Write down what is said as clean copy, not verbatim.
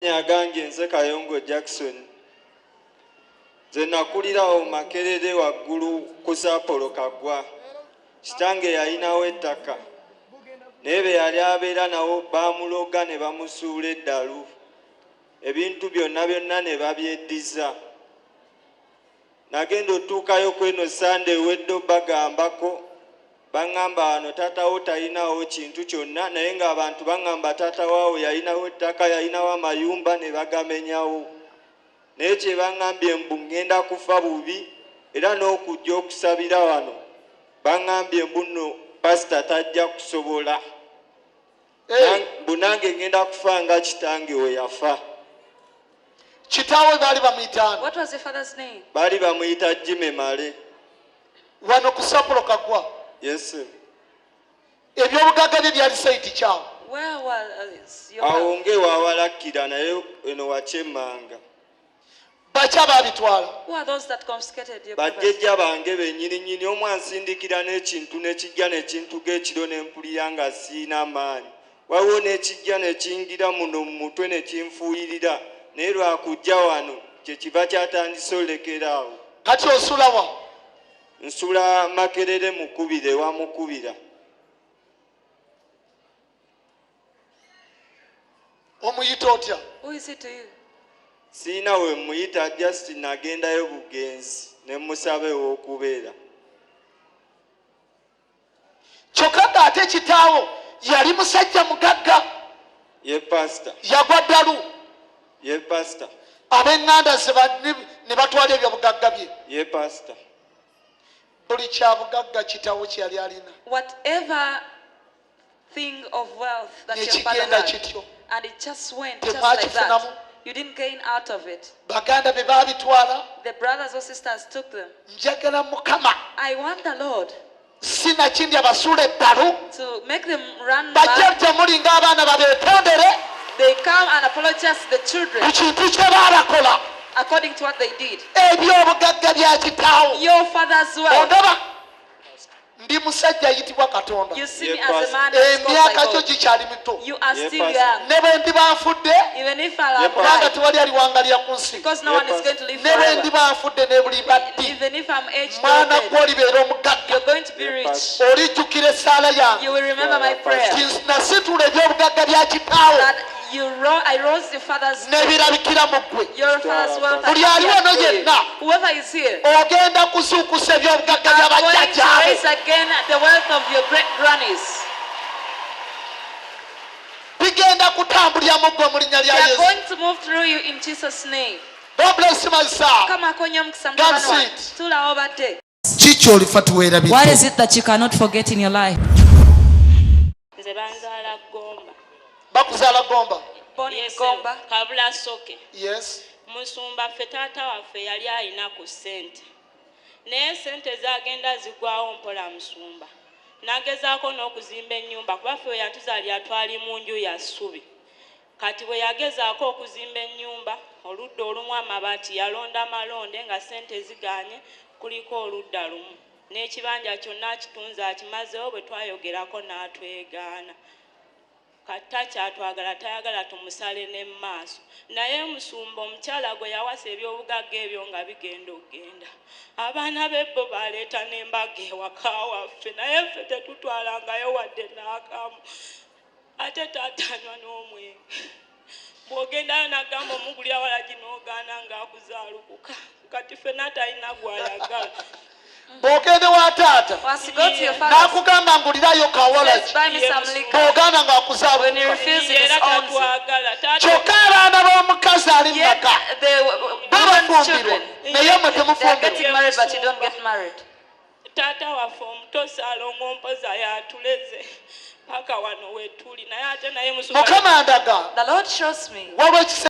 Nyagange nze Kayongo Jackson nze nakulirawo makerere waggulu ku Sapolo Kagwa. Kitange yalinawo ettaka naye be yali abeera nawo bamulooga ne bamusuula eddalu, ebintu byonna ne babyeddiza. Nagenda otuukayo kweno Sande ewedde bagambako, baŋŋamba wano taatawo talinawo kintu kyonna, naye ng'abantu baŋŋamba taatawaawo yalinawo ettaka, yalinawo amayumba ne bagamenyawo. Naye kye baŋŋambye mbu ŋŋenda kufa bubi era n'okujja okusabira wano baŋŋambye mbu nno pasita tajja kusobola. Mbu nange ŋŋenda kufa nga kitange we yafa. Kitaawe baali bamuyita? What was the father's name? Baali bamuyita Jime Male. Wano ku Sapolo Kagwa. Yes. Ebyobugagga bye byali saiti kyawe. Where was your awo ng'ewawalakkira naye eno wakyemmanga. Baki abaabitwala? Who are those that confiscated your bajjajja bange bennyininyini, omu ansindikira n'ekintu nekijja nekintuga ekiro ne mpulira nga siina maanyi. Waliwo n'ekijja nekiyingira muno mu mutwe ne kinfuuyirira, naye lwakujja wano kye kiva kyatandise olekeraawo. Kati osula wa? Nsula Makerere mukubire wamukubira. Omuyita otya? Who is it to you? Siina we muyita, just nagendayo bugenzi ne musaba ew'okubeera. Kyokka ng'ate kitaawo yali musajja mugagga. Ye pastor. Yagwa ddalu. Ye pastor. Ab'eŋŋanda ne batwala ebyobugagga bye. Ye pastor. Buli kya bugagga kitaawo kye yali alina. Whatever thing of wealth that your father Nekigenda had, kityo. and it just went just like that. Temwakifunamu. You didn't gain out of it. Baganda be baabitwala. The brothers or sisters took them. Njagala Mukama I want the Lord sinakindi abasuula eddalu. to make them run back. Bajja muli ng'abaana babeetondere They come and apologize to the children ku kintu kye baalakola. according to what they did. Ebyobugagga bya kitaawo. Your father's wealth. Ondaba ndi musajja ayitibwa Katonda. You see me Yes, as a man that's called by Emyaka gyo God. gikyali mito. You are Yes, still Pastor. young. Ne bwe ndiba nfudde Even if I am kubanga alive, tewali aliwangalira ku nsi. because no Yes, one is going to live Ne bwe forever. ndiba nfudde ne buli baddi. Even if I'm aged Mwana old, gwe olibeera omugagga. you're going to be Yes, rich. Pastor. Olijjukira essaala yange. You will remember my prayer Nasitula ebyobugagga bya kitaawo that I rose your father's ne birabikira mu ggwe. your father's wealth. Buli ali wano yenna Whoever is here, ogenda kuzuukusa ebyobugagga I'm going to by'abajjajjaabe. raise again the wealth of your great grannies. Bigenda kutambulira mu ggwe mu linnya They lya are Yesu. going to move through you in Jesus' name. God bless my son. Kama akonye omukisa Come mutabani wange. sit. Tula obadde. Kiki olifa tuweerabire? What is it that you cannot forget in your life? Nze banzaala Gomba. Bakuzaala Gomba. Born in Yes, Gomba. Kabula Soke. Yes. Musumba ffe taata waffe yali alina ku ssente. Naye ssente zaagenda zigwawo mpola Musumba. Nagezaako n'okuzimba ennyumba kuba ffe we yatuzaali twali mu nju ya ssubi. Kati bwe yagezaako okuzimba ennyumba, oludda olumu amabaati yalonda malonde nga ssente zigaanye, kuliko oludda lumu. N'ekibanja kyonna akitunze akimazewo, bwe twayogerako n'atwegaana. Kata kyatwagala tayagala tumusale ne maaso. Naye Musumba omukyala gwe yawasa ebyobugagga ebyo nga bigenda okgenda. Abaana be bo baleeta n'embaga ewaka waffe, naye ffe tetutwalangayo wadde n'akamu. Ate taata anywa n'omwenge. Bw'ogendayo n'agamba omugulira walagi n'ogaana ng'akuzaalukuka. Kati ffenna talina gw'ayagala. Bw'ogende wa taata Once you go to your father, n'akugamba ngulirayo says, kawalagi buy me some liquor. bw'ogaana When he ng'akuzaalukuka. refuses, it is Era on. tatwagala. Kyokka abaana b'omukazi ali Yet maka the woman's bafumbirwa children, naye mwe they are temufumbirwa. getting married, but you don't get married. Taata waffe omuto Saalongo mpoza yatuleze paka wano we tuli naye ate naye Musumba Mukama ndaga The Lord shows me waliwo ekisa